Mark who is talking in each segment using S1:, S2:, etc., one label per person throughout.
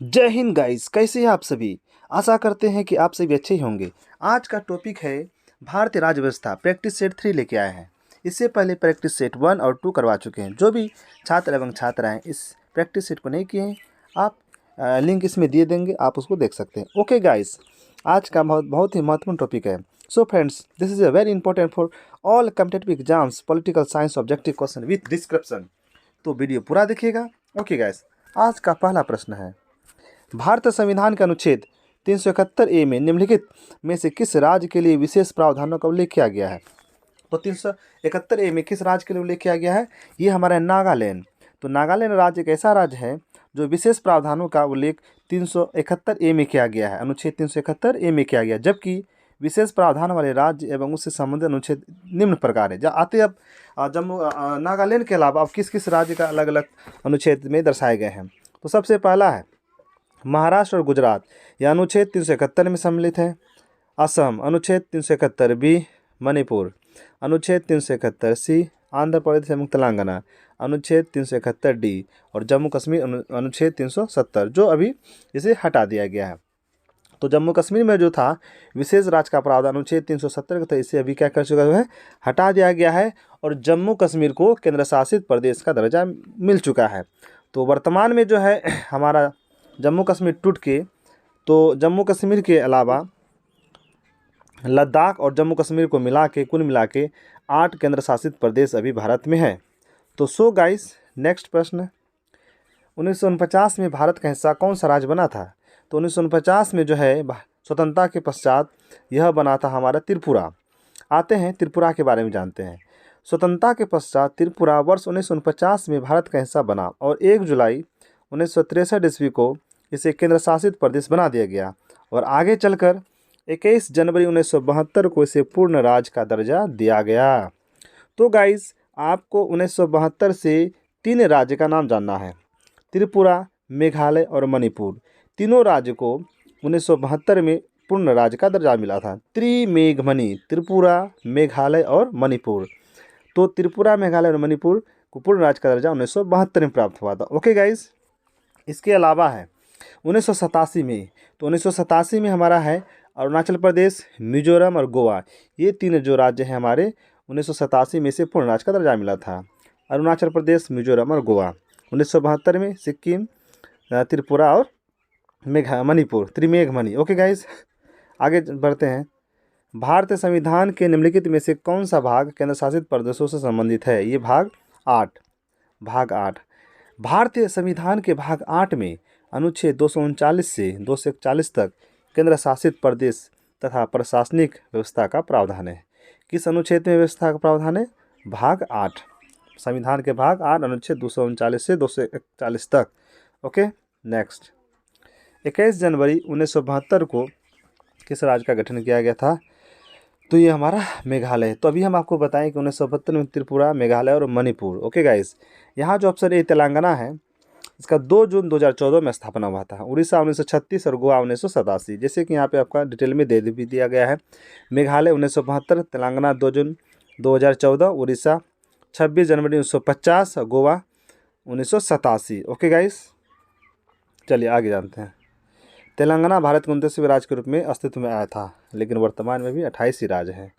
S1: जय हिंद गाइस, कैसे हैं आप सभी। आशा करते हैं कि आप सभी अच्छे ही होंगे। आज का टॉपिक है भारतीय राज्य व्यवस्था। प्रैक्टिस सेट 3 लेके आए हैं। इससे पहले प्रैक्टिस सेट 1 और 2 करवा चुके हैं। जो भी छात्र एवं छात्राएं इस प्रैक्टिस सेट को नहीं किए हैं, आप लिंक इसमें दिए देंगे, आप उसको देख सकते हैं। ओके गाइस, आज का बहुत ही महत्वपूर्ण टॉपिक है। So friends, this is a very important for all competitive exams, political science objective question with description. तो वीडियो पूरा देखिएगा। ओके गाइस, आज का पहला प्रश्न है, भारत संविधान के अनुच्छेद 371 ए में निम्नलिखित में से किस राज्य के लिए विशेष प्रावधानों का उल्लेख किया गया है। तो 371 ए में किस राज्य के लिए उल्लेख किया गया है, ये हमारा है नागालैंड। तो नागालैंड राज्य एक ऐसा राज्य है जो विशेष प्रावधानों का उल्लेख 371 ए में किया गया है, अनुच्छेद 371 ए में किया गया। जबकि विशेष प्रावधान वाले राज्य एवं उससे संबंधित अनुच्छेद निम्न प्रकार है। आते अब जम्मू नागालैंड के अलावा अब किस किस राज्य का अलग अलग अनुच्छेद में दर्शाए गए हैं। तो सबसे पहला है महाराष्ट्र और गुजरात, यह अनुच्छेद 371 में सम्मिलित है। असम अनुच्छेद 371 बी, मणिपुर अनुच्छेद 371 सी, आंध्र प्रदेश एवं तेलंगाना अनुच्छेद 371 डी और जम्मू कश्मीर अनुच्छेद 370, जो अभी इसे हटा दिया गया है। तो जम्मू कश्मीर में जो था विशेष राज्य का प्रावधान अनुच्छेद 370 का, तो इसे अभी क्या कर चुका है, हटा दिया गया है और जम्मू कश्मीर को केंद्र शासित प्रदेश का दर्जा मिल चुका है। तो वर्तमान में जो है हमारा जम्मू कश्मीर टूट के, तो जम्मू कश्मीर के अलावा लद्दाख और जम्मू कश्मीर को मिला के कुल मिला के 8 केंद्र शासित प्रदेश अभी भारत में है। तो सो गाइस, नेक्स्ट प्रश्न, 1949 में भारत का हिस्सा कौन सा राज्य बना था। तो 1949 में जो है स्वतंत्रता के पश्चात यह बना था हमारा त्रिपुरा। आते हैं त्रिपुरा के बारे में जानते हैं। स्वतंत्रता के पश्चात त्रिपुरा वर्ष 1949 में भारत का हिस्सा बना और 1 जुलाई 1963 ईस्वी को इसे केंद्र शासित प्रदेश बना दिया गया और आगे चलकर 21 जनवरी 1972 को इसे पूर्ण राज्य का दर्जा दिया गया। तो गाइस, आपको 1972 से 3 राज्य का नाम जानना है, त्रिपुरा, मेघालय और मणिपुर। तीनों राज्य को 1972 में पूर्ण राज्य का दर्जा मिला था। त्रिमेघमणि, त्रिपुरा, मेघालय और मणिपुर। तो त्रिपुरा, मेघालय और मणिपुर को पूर्ण राज्य का दर्जा 1972 में प्राप्त हुआ था। ओके गाइस, इसके अलावा है 1987 में, तो 1987 में हमारा है अरुणाचल प्रदेश, मिजोरम और गोवा। ये 3 जो राज्य हैं हमारे 1987 में से पूर्ण राज्य का दर्जा मिला था। अरुणाचल प्रदेश, मिजोरम और गोवा। 1972 में सिक्किम, त्रिपुरा और मणिपुर, त्रिमेघमणि। ओके गाइस, आगे बढ़ते हैं। भारतीय संविधान के निम्नलिखित में से कौन सा भाग केंद्र शासित प्रदेशों से संबंधित है। ये भाग 8। भारतीय संविधान के भाग 8 में अनुच्छेद 239 से 241 तक केंद्र शासित प्रदेश तथा प्रशासनिक व्यवस्था का प्रावधान है। किस अनुच्छेद में व्यवस्था का प्रावधान है। भाग 8, संविधान के भाग 8 अनुच्छेद 239 से 241 तक। ओके, नेक्स्ट, 21 जनवरी 1972 को किस राज्य का गठन किया गया था। तो ये हमारा मेघालय। तो अभी हम आपको बताएं कि 1972 में त्रिपुरा, मेघालय और मणिपुर। ओके गाइस, यहाँ जो ऑप्शन ए तेलंगाना है, इसका 2 जून 2014 में स्थापना हुआ था। उड़ीसा 1936 और गोवा 1987, जैसे कि यहाँ पे आपका डिटेल में दे भी दिया गया है। मेघालय 1972, तेलंगाना 2 जून 2014, उड़ीसा 26 जनवरी 1950 और गोवा 1987। ओके गाइस, चलिए आगे जानते हैं। तेलंगाना भारत के 29वें राज्य के रूप में अस्तित्व में आया था, लेकिन वर्तमान में भी 28 ही राज्य हैं,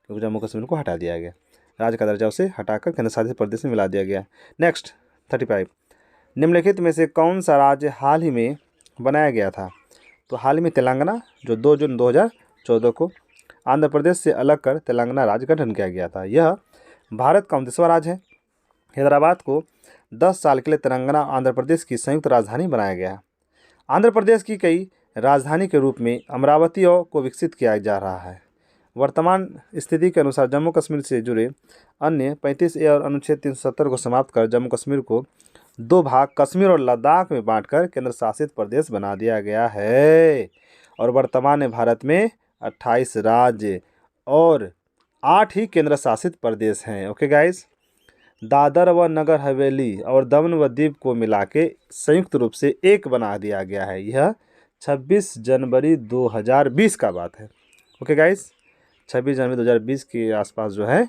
S1: क्योंकि जम्मू कश्मीर को हटा दिया गया। राज्य का दर्जा उसे हटाकर केंद्र शासित प्रदेश में मिला दिया गया। नेक्स्ट, 35, निम्नलिखित में से कौन सा राज्य हाल ही में बनाया गया था। तो हाल ही में तेलंगाना, जो 2 जून 2014 को आंध्र प्रदेश से अलग कर तेलंगाना राज्य गठन किया गया था। यह भारत का 29वां राज्य है। हैदराबाद को 10 साल के लिए तेलंगाना आंध्र प्रदेश की संयुक्त राजधानी बनाया गया। आंध्र प्रदेश की कई राजधानी के रूप में अमरावती को विकसित किया जा रहा है। वर्तमान स्थिति के अनुसार जम्मू कश्मीर से जुड़े अन्य 35 ए और अनुच्छेद 370 को समाप्त कर जम्मू कश्मीर को 2 भाग कश्मीर और लद्दाख में बांटकर केंद्र शासित प्रदेश बना दिया गया है। और वर्तमान में भारत में 28 राज्य और 8 ही केंद्र शासित प्रदेश हैं। ओके गाइस, दादर व नगर हवेली और दमन व दीव को मिला के संयुक्त रूप से एक बना दिया गया है। यह 26 जनवरी 2020 का बात है। ओके गाइस, 26 जनवरी 2020 के आसपास जो है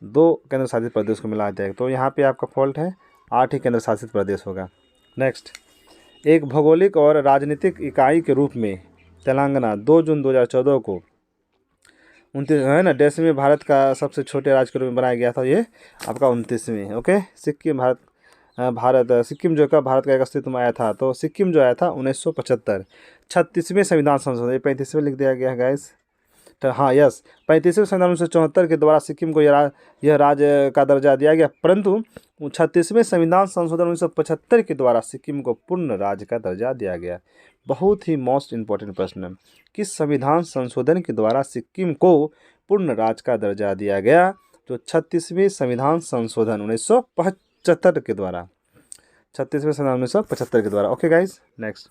S1: 2 केंद्र शासित प्रदेश को मिला जाएगा। तो यहाँ पे आपका फॉल्ट है, 8 ही केंद्र शासित प्रदेश होगा। नेक्स्ट, एक भौगोलिक और राजनीतिक इकाई के रूप में तेलंगाना 2 जून 2014 को 29 है ना 10वें भारत का सबसे छोटे राज्य के रूप में बनाया गया था। ये आपका 29वें। ओके, सिक्किम सिक्किम जो का भारत का एक अस्तित्व में आया था, तो सिक्किम जो आया था 1975। 36वें संविधान संशोधन, ये 35वें लिख दिया गया है गाइस। तो हाँ यस, 35वें संविधान 1974 के द्वारा सिक्किम को यह राज्य का दर्जा दिया गया, परंतु 36वें संविधान संशोधन 1975 के द्वारा सिक्किम को पूर्ण राज्य का दर्जा दिया गया। बहुत ही मोस्ट इंपॉर्टेंट प्रश्न है, किस संविधान संशोधन के द्वारा सिक्किम को पूर्ण राज्य का दर्जा दिया गया? तो 36वें संविधान संशोधन 1975 के द्वारा, 36वें संविधान 1975 के द्वारा। ओके गाइज, नेक्स्ट,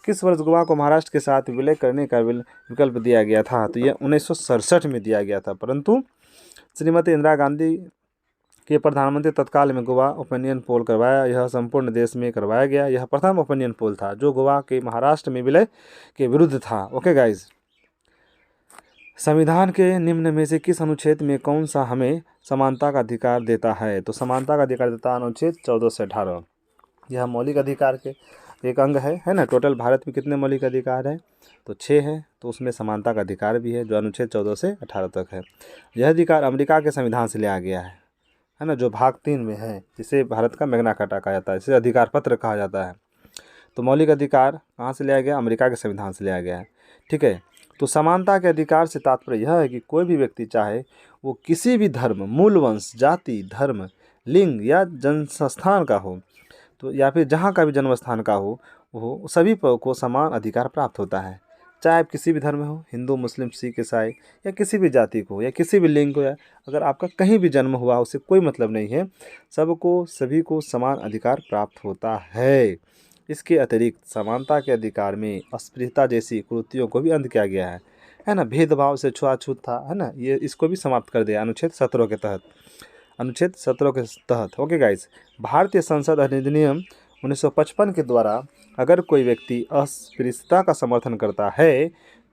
S1: किस वर्ष गोवा को महाराष्ट्र के साथ विलय करने का विकल्प दिया गया था? तो यह 1967 में दिया गया था, परंतु श्रीमती इंदिरा गांधी के प्रधानमंत्री तत्काल में गोवा ओपिनियन पोल करवाया। यह संपूर्ण देश में करवाया गया। यह प्रथम ओपिनियन पोल था जो गोवा के महाराष्ट्र में विलय के विरुद्ध था। ओके गाइज, संविधान के निम्न में से किस अनुच्छेद में कौन सा हमें समानता का अधिकार देता है? तो समानता का अधिकार देता है अनुच्छेद 14 से 18। यह मौलिक अधिकार के एक अंग है ना। टोटल भारत में कितने मौलिक अधिकार है? तो 6 है, तो उसमें समानता का अधिकार भी है जो अनुच्छेद 14 से 18 तक है। यह अधिकार अमेरिका के संविधान से लिया गया है ना, जो भाग 3 में है, जिसे भारत का मैग्ना कार्टा कहा जाता है, इसे अधिकार पत्र कहा जाता है। तो मौलिक अधिकार कहाँ से लिया गया? अमेरिका के संविधान से लिया गया है। ठीक है, तो समानता के अधिकार से तात्पर्य यह है कि कोई भी व्यक्ति चाहे वो किसी भी धर्म, मूल वंश, जाति, धर्म, लिंग या जन्मस्थान का हो, तो या फिर जहाँ का भी जन्म स्थान का हो, वो सभी को समान अधिकार प्राप्त होता है। चाहे आप किसी भी धर्म में हो, हिंदू, मुस्लिम, सिख, ईसाई, या किसी भी जाति को, या किसी भी लिंग को, या अगर आपका कहीं भी जन्म हुआ उससे कोई मतलब नहीं है, सभी को समान अधिकार प्राप्त होता है। इसके अतिरिक्त समानता के अधिकार में अस्पृश्यता जैसी कुरीतियों को भी अंत किया गया है ना। भेदभाव से छुआछूत था, है ना, ये इसको भी समाप्त कर दिया अनुच्छेद 17 के तहत, अनुच्छेद 17 के तहत। ओके गाइस, भारतीय संसद अधिनियम 1955 के द्वारा अगर कोई व्यक्ति अस्पृश्यता का समर्थन करता है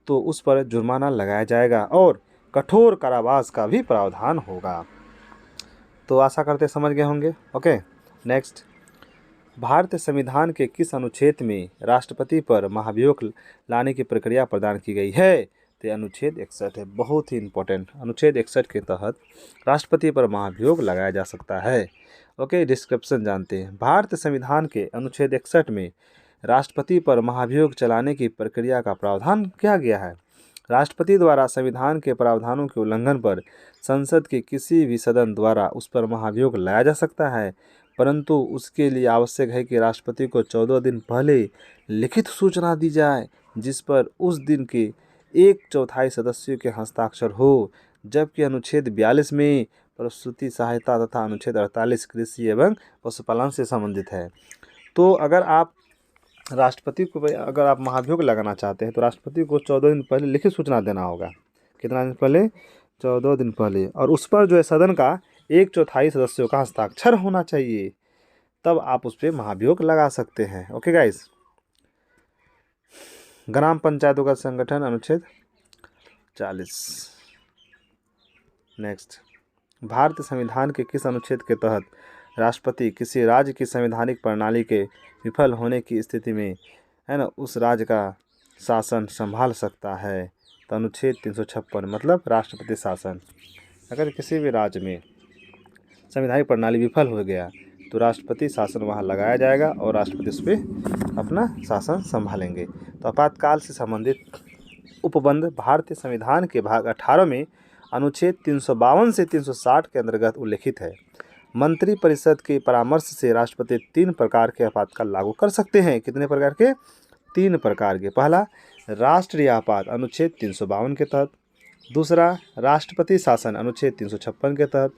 S1: तो उस पर जुर्माना लगाया जाएगा और कठोर कारावास का भी प्रावधान होगा। तो आशा करते समझ गए होंगे। ओके, नेक्स्ट, भारतीय संविधान के किस अनुच्छेद में राष्ट्रपति पर महाभियोग लाने की प्रक्रिया प्रदान की गई है? तो अनुच्छेद 61 है, बहुत ही इंपॉर्टेंट। अनुच्छेद 61 के तहत राष्ट्रपति पर महाभियोग लगाया जा सकता है। ओके, डिस्क्रिप्शन जानते हैं। भारतीय संविधान के अनुच्छेद 61 में राष्ट्रपति पर महाभियोग चलाने की प्रक्रिया का प्रावधान किया गया है। राष्ट्रपति द्वारा संविधान के प्रावधानों के उल्लंघन पर संसद के किसी भी सदन द्वारा उस पर महाभियोग लाया जा सकता है, परंतु उसके लिए आवश्यक है कि राष्ट्रपति को 14 दिन पहले लिखित सूचना दी जाए, जिस पर उस दिन के 1/4 सदस्यों के हस्ताक्षर हो। जबकि अनुच्छेद 42 में प्रसूति सहायता तथा अनुच्छेद 48 कृषि एवं पशुपालन से संबंधित है। तो अगर आप महाभियोग लगाना चाहते हैं तो राष्ट्रपति को 14 दिन पहले लिखित सूचना देना होगा। कितना दिन पहले? 14 दिन पहले। और उस पर जो है सदन का 1/4 सदस्यों का हस्ताक्षर होना चाहिए, तब आप उस पर महाभियोग लगा सकते हैं। ओके गाइस, ग्राम पंचायतों का संगठन अनुच्छेद 40। नेक्स्ट, भारतीय संविधान के किस अनुच्छेद के तहत राष्ट्रपति किसी राज्य की संवैधानिक प्रणाली के विफल होने की स्थिति में, है ना, उस राज्य का शासन संभाल सकता है? तो अनुच्छेद 356, मतलब राष्ट्रपति शासन। अगर किसी भी राज्य में संवैधानिक प्रणाली विफल हो गया तो राष्ट्रपति शासन वहाँ लगाया जाएगा और राष्ट्रपति उस पर अपना शासन संभालेंगे। तो आपातकाल से संबंधित उपबंध भारतीय संविधान के भाग 18 में अनुच्छेद 352 से 360 के अंतर्गत उल्लेखित है। मंत्रिपरिषद के परामर्श से राष्ट्रपति 3 प्रकार के आपातकाल लागू कर सकते हैं। कितने प्रकार के? 3 प्रकार के। पहला, राष्ट्रीय आपात अनुच्छेद 352 के तहत। दूसरा, राष्ट्रपति शासन अनुच्छेद 356 के तहत।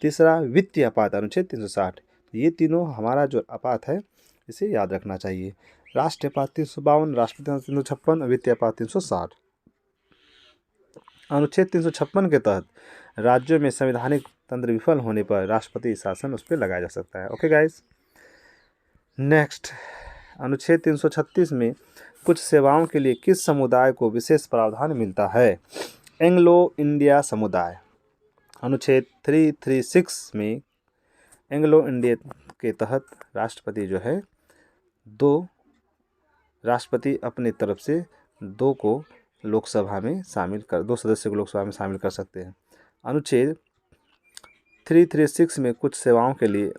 S1: तीसरा, वित्तीय आपात अनुच्छेद 360। ये तीनों हमारा जो आपात है इसे याद रखना चाहिए। राष्ट्रीय आपात 352, राष्ट्रपति 356, वित्तीय आपात 360। अनुच्छेद 356 के तहत राज्यों में संवैधानिक तंत्र विफल होने पर राष्ट्रपति शासन उस पर लगाया जा सकता है। ओके गाइस, नेक्स्ट, अनुच्छेद 336 में कुछ सेवाओं के लिए किस समुदाय को विशेष प्रावधान मिलता है? एंग्लो इंडिया समुदाय। अनुच्छेद 336 में एंग्लो इंडिया के तहत राष्ट्रपति जो है 2 राष्ट्रपति अपनी तरफ से 2 को लोकसभा में शामिल कर 2 सदस्य को लोकसभा में शामिल कर सकते हैं। अनुच्छेद 336 में कुछ सेवाओं के लिए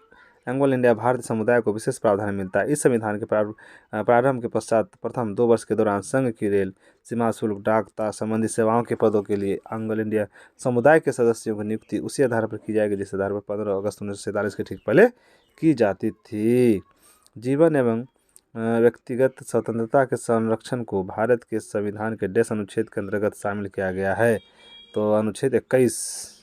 S1: एंग्लो इंडिया भारतीय समुदाय को विशेष प्रावधान मिलता है। इस संविधान के प्रारंभ के पश्चात प्रथम 2 वर्ष के दौरान संघ की रेल, सीमा शुल्क, डाक, तार संबंधी सेवाओं के पदों के लिए एंग्लो इंडिया समुदाय के सदस्यों की नियुक्ति उसी आधार पर की जाएगी जिस आधार पर 15 अगस्त 1947 के ठीक पहले की जाती थी। जीवन एवं व्यक्तिगत स्वतंत्रता के संरक्षण को भारत के संविधान के डेस अनुच्छेद के अंतर्गत शामिल किया गया है। तो अनुच्छेद 21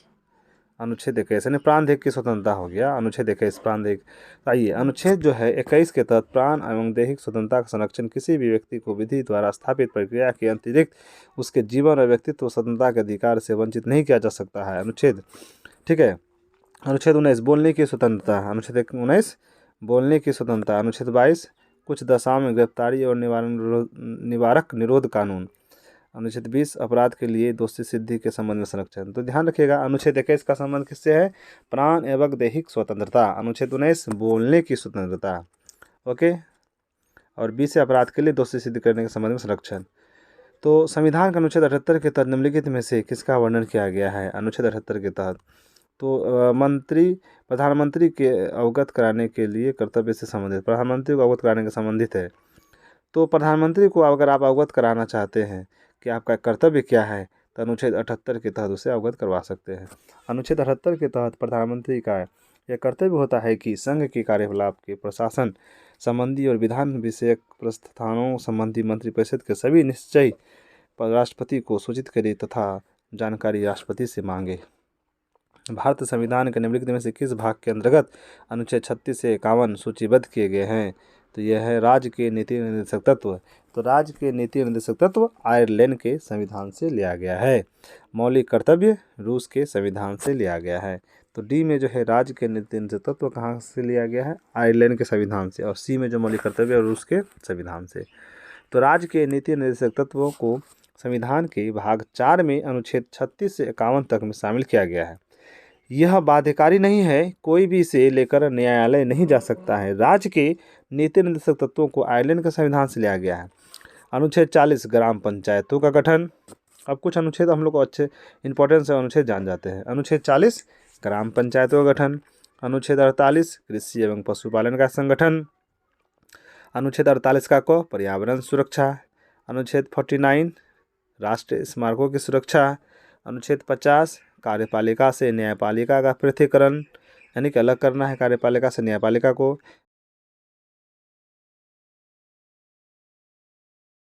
S1: यानी प्राणदैहिक की स्वतंत्रता हो गया। अनुच्छेद 21 प्राणदैहिक। आइए, अनुच्छेद जो है 21 के तहत प्राण एवं दैहिक स्वतंत्रता का संरक्षण किसी भी व्यक्ति को विधि द्वारा स्थापित प्रक्रिया के अतिरिक्त उसके जीवन और व्यक्तित्व स्वतंत्रता के अधिकार से वंचित नहीं किया जा सकता है। अनुच्छेद, ठीक है। अनुच्छेद 19 बोलने की स्वतंत्रता। अनुच्छेद 19 बोलने की स्वतंत्रता। अनुच्छेद 22 कुछ दशाओं में गिरफ्तारी और निवारक निरोध कानून। अनुच्छेद 20 अपराध के लिए दोषी सिद्धि के संबंध में संरक्षण। तो ध्यान रखिएगा, अनुच्छेद 21 का संबंध किससे है? प्राण एवं दैहिक स्वतंत्रता। अनुच्छेद 19 बोलने की स्वतंत्रता, ओके। और 20 अपराध के लिए दोषी सिद्ध करने के संबंध में संरक्षण। तो संविधान के अनुच्छेद 78 के तहत निम्नलिखित में से किसका वर्णन किया गया है? अनुच्छेद 78 के तहत तो प्रधानमंत्री के अवगत कराने के लिए कर्तव्य से संबंधित, प्रधानमंत्री को अवगत कराने के संबंधित है। तो प्रधानमंत्री को अगर आप अवगत कराना चाहते हैं कि आपका कर्तव्य क्या है, तो अनुच्छेद 78 के तहत उसे अवगत करवा सकते हैं। अनुच्छेद 78 के तहत प्रधानमंत्री का यह कर्तव्य होता है कि संघ के कार्यकलाप के प्रशासन संबंधी और विधान विषयक प्रस्थानों संबंधी मंत्रिपरिषद के सभी निश्चय राष्ट्रपति को सूचित करे तथा जानकारी राष्ट्रपति से मांगे। भारत संविधान के निम्नलिखित में से किस भाग के अंतर्गत अनुच्छेद 36 से 51 सूचीबद्ध किए गए हैं? तो यह है राज्य के नीति निर्देशक तत्व। तो राज्य के नीति निर्देशक तत्व आयरलैंड के संविधान से लिया गया है। मौलिक कर्तव्य रूस के संविधान से लिया गया है। तो डी में जो है राज्य के नीति निर्देशक तत्व कहाँ से लिया गया है? आयरलैंड के संविधान से। और सी में जो मौलिक कर्तव्य है रूस के संविधान से। तो राज्य के नीति निर्देशक तत्वों को संविधान के भाग 4 में अनुच्छेद 36 से 51 तक में शामिल किया गया है। यह बाध्यकारी नहीं है, कोई भी इसे लेकर न्यायालय नहीं जा सकता है। राज्य के नीति निर्देशक तत्वों को आयरलैंड के संविधान से लिया गया है। अनुच्छेद 40 ग्राम पंचायतों का गठन। अब कुछ अनुच्छेद हम लोग को अच्छे इंपॉर्टेंस अनुच्छेद जान जाते हैं। अनुच्छेद 40 ग्राम पंचायतों का गठन। अनुच्छेद 48 कृषि एवं पशुपालन का संगठन। अनुच्छेद 48 का को पर्यावरण सुरक्षा। अनुच्छेद 49 राष्ट्रीय स्मारकों की सुरक्षा। अनुच्छेद 50 कार्यपालिका से न्यायपालिका का पृथक्करण, यानी कि अलग करना है कार्यपालिका से न्यायपालिका को।